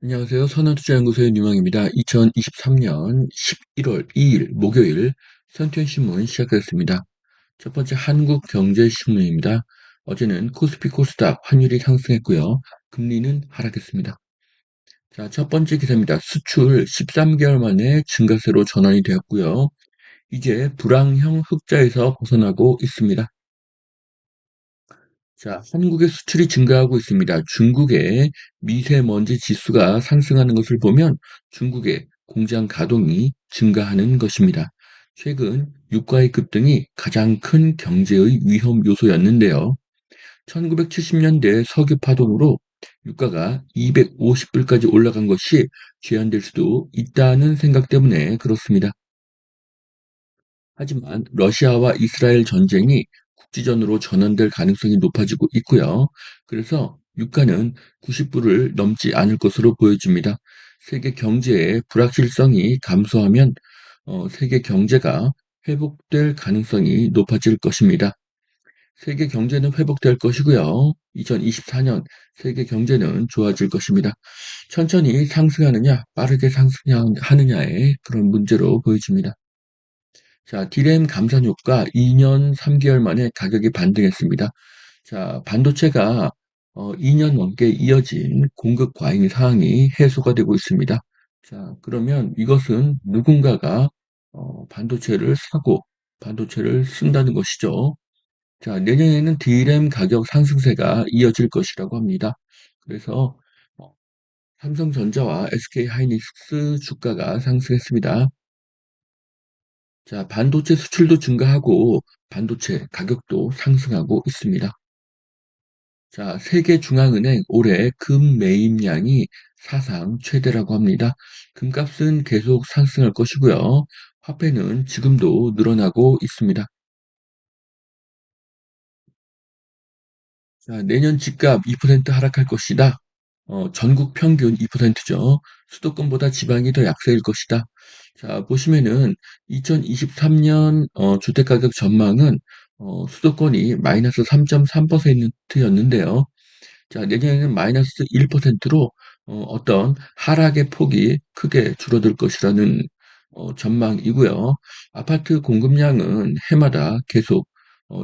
안녕하세요. 선한투자연구소의 유망입니다. 2023년 11월 2일 목요일 선투신문 시작하겠습니다. 첫 번째 한국경제신문입니다. 어제는 코스피 코스닥 환율이 상승했고요. 금리는 하락했습니다. 자, 첫 번째 기사입니다. 수출 13개월 만에 증가세로 전환이 되었고요. 이제 불황형 흑자에서 벗어나고 있습니다. 자, 한국의 수출이 증가하고 있습니다. 중국의 미세먼지 지수가 상승하는 것을 보면 중국의 공장 가동이 증가하는 것입니다. 최근 유가의 급등이 가장 큰 경제의 위험 요소였는데요. 1970년대 석유 파동으로 유가가 250불까지 올라간 것이 죄안될 수도 있다는 생각 때문에 그렇습니다. 하지만 러시아와 이스라엘 전쟁이 국지전으로 전환될 가능성이 높아지고 있고요. 그래서 유가는 90불을 넘지 않을 것으로 보여집니다. 세계 경제의 불확실성이 감소하면 세계 경제가 회복될 가능성이 높아질 것입니다. 세계 경제는 회복될 것이고요. 2024년 세계 경제는 좋아질 것입니다. 천천히 상승하느냐, 빠르게 상승하느냐의 그런 문제로 보여집니다. 자, 디램 감산 효과 2년 3개월 만에 가격이 반등했습니다. 자, 반도체가 2년 넘게 이어진 공급 과잉 상황이 해소가 되고 있습니다. 자, 그러면 이것은 누군가가 반도체를 사고 반도체를 쓴다는 것이죠. 자, 내년에는 디램 가격 상승세가 이어질 것이라고 합니다. 그래서 어, 삼성전자와 SK하이닉스 주가가 상승했습니다. 자, 반도체 수출도 증가하고 반도체 가격도 상승하고 있습니다. 자, 세계중앙은행 올해 금 매입량이 사상 최대라고 합니다. 금값은 계속 상승할 것이고요. 화폐는 지금도 늘어나고 있습니다. 자, 내년 집값 2% 하락할 것이다. 전국 평균 2%죠. 수도권보다 지방이 더 약세일 것이다. 자, 보시면은 2023년 주택가격 전망은 수도권이 마이너스 3.3%였는데요. 자, 내년에는 마이너스 1%로 어떤 하락의 폭이 크게 줄어들 것이라는 전망이고요. 아파트 공급량은 해마다 계속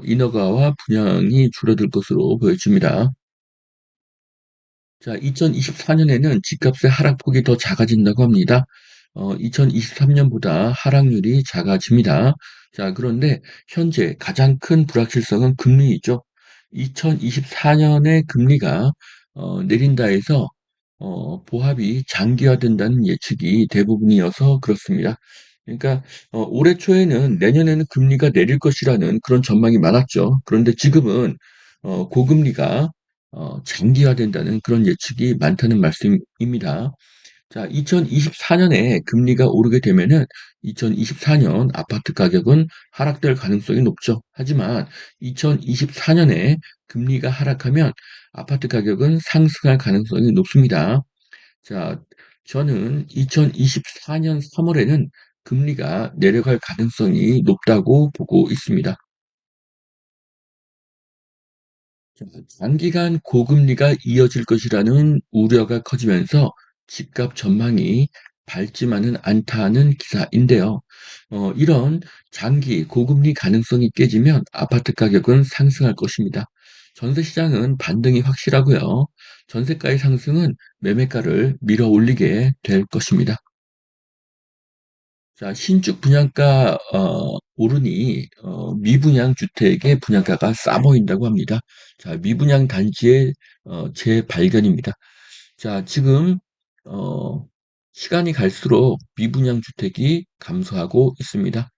인허가와 분양이 줄어들 것으로 보여집니다. 자, 2024년에는 집값의 하락폭이 더 작아진다고 합니다. 2023년보다 하락률이 작아집니다. 자, 그런데 현재 가장 큰 불확실성은 금리이죠. 2024년에 금리가 내린다 해서 보합이 장기화된다는 예측이 대부분이어서 그렇습니다. 그러니까 올해 초에는 내년에는 금리가 내릴 것이라는 그런 전망이 많았죠. 그런데 지금은 고금리가 장기화된다는 그런 예측이 많다는 말씀입니다. 자, 2024년에 금리가 오르게 되면은 2024년 아파트 가격은 하락될 가능성이 높죠. 하지만 2024년에 금리가 하락하면 아파트 가격은 상승할 가능성이 높습니다. 자, 저는 2024년 3월에는 금리가 내려갈 가능성이 높다고 보고 있습니다. 자, 장기간 고금리가 이어질 것이라는 우려가 커지면서 집값 전망이 밝지만은 않다는 기사인데요. 이런 장기 고금리 가능성이 깨지면 아파트 가격은 상승할 것입니다. 전세 시장은 반등이 확실하고요. 전세가의 상승은 매매가를 밀어 올리게 될 것입니다. 자, 신축 분양가 오르니 미분양 주택의 분양가가 싸 보인다고 합니다. 자, 미분양 단지의 재발견입니다. 자, 지금 어, 시간이 갈수록 미분양 주택이 감소하고 있습니다.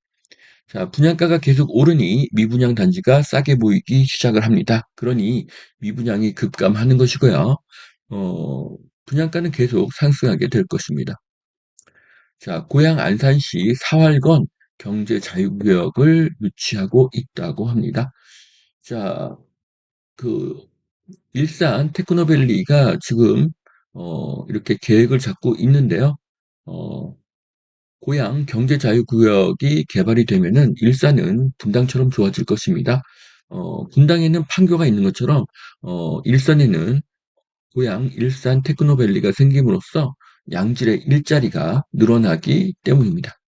자, 분양가가 계속 오르니 미분양 단지가 싸게 보이기 시작을 합니다. 그러니 미분양이 급감하는 것이고요. 어, 분양가는 계속 상승하게 될 것입니다. 자, 고향 안산시 사활건 경제자유구역을 유치하고 있다고 합니다. 자, 그 일산 테크노밸리가 지금 이렇게 계획을 잡고 있는데요. 어, 고향 경제자유구역이 개발이 되면은 일산은 분당처럼 좋아질 것입니다. 분당에는 판교가 있는 것처럼 일산에는 고향 일산 테크노밸리가 생김으로써 양질의 일자리가 늘어나기 때문입니다.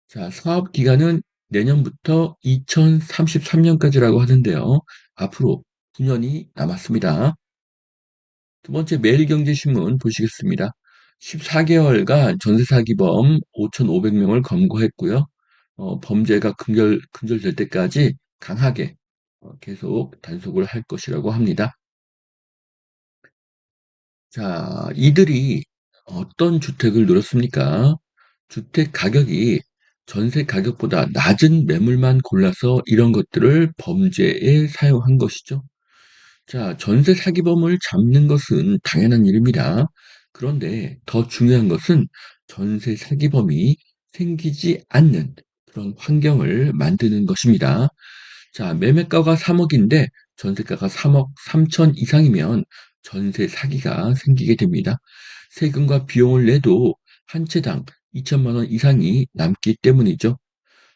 자, 사업 기간은 내년부터 2033년까지라고 하는데요. 앞으로 9년이 남았습니다. 두 번째 매일경제신문 보시겠습니다. 14개월간 전세 사기범 5,500명을 검거했고요. 범죄가 근절될 때까지 강하게 계속 단속을 할 것이라고 합니다. 자, 이들이 어떤 주택을 노렸습니까? 주택 가격이 전세 가격보다 낮은 매물만 골라서 이런 것들을 범죄에 사용한 것이죠. 자, 전세 사기범을 잡는 것은 당연한 일입니다. 그런데 더 중요한 것은 전세 사기범이 생기지 않는 그런 환경을 만드는 것입니다. 자, 매매가가 3억인데 전세가가 3억 3천 이상이면 전세 사기가 생기게 됩니다. 세금과 비용을 내도 한 채당 2천만 원 이상이 남기 때문이죠.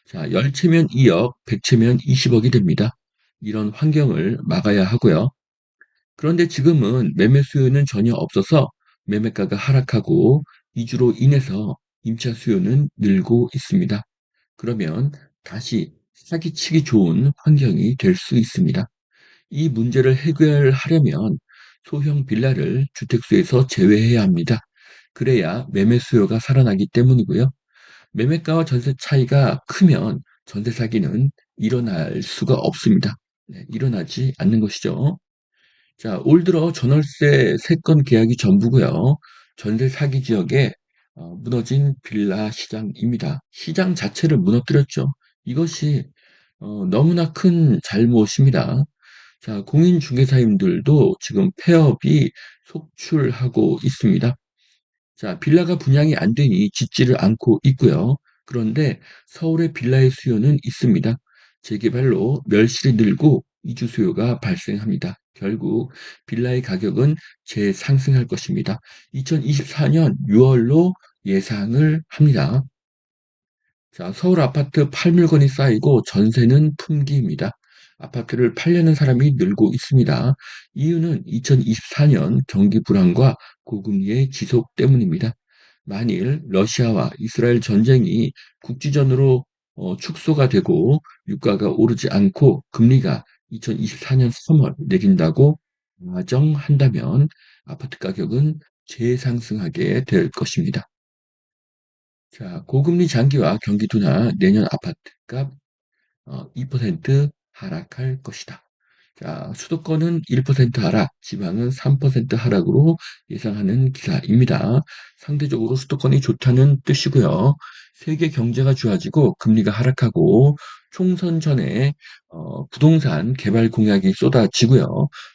자, 10채면 2억, 100채면 20억이 됩니다. 이런 환경을 막아야 하고요. 그런데 지금은 매매 수요는 전혀 없어서 매매가가 하락하고 이주로 인해서 임차 수요는 늘고 있습니다. 그러면 다시 사기치기 좋은 환경이 될 수 있습니다. 이 문제를 해결하려면 소형 빌라를 주택수에서 제외해야 합니다. 그래야 매매 수요가 살아나기 때문이고요. 매매가와 전세 차이가 크면 전세 사기는 일어날 수가 없습니다. 네, 일어나지 않는 것이죠. 자, 올 들어 전월세 3건 계약이 전부고요. 전세 사기 지역에 무너진 빌라 시장입니다. 시장 자체를 무너뜨렸죠. 이것이 너무나 큰 잘못입니다. 자, 공인중개사님들도 지금 폐업이 속출하고 있습니다. 자, 빌라가 분양이 안 되니 짓지를 않고 있고요. 그런데 서울의 빌라의 수요는 있습니다. 재개발로 멸실이 늘고 이주 수요가 발생합니다. 결국 빌라의 가격은 재상승할 것입니다. 2024년 6월로 예상을 합니다. 자, 서울 아파트 팔물건이 쌓이고 전세는 품귀입니다. 아파트를 팔려는 사람이 늘고 있습니다. 이유는 2024년 경기 불황과 고금리의 지속 때문입니다. 만일 러시아와 이스라엘 전쟁이 국지전으로 축소가 되고 유가가 오르지 않고 금리가 2024년 3월 내린다고 가정한다면 아파트 가격은 재상승하게 될 것입니다. 자, 고금리 장기화 경기 둔화 내년 아파트값 2% 하락할 것이다. 자, 수도권은 1% 하락, 지방은 3% 하락으로 예상하는 기사입니다. 상대적으로 수도권이 좋다는 뜻이고요. 세계 경제가 좋아지고 금리가 하락하고 총선 전에 부동산 개발 공약이 쏟아지고요.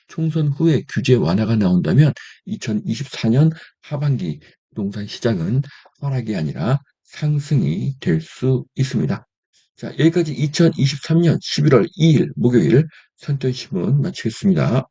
총선 후에 규제 완화가 나온다면 2024년 하반기 부동산 시장은 하락이 아니라 상승이 될 수 있습니다. 자, 여기까지 2023년 11월 2일 목요일 선택신문 마치겠습니다.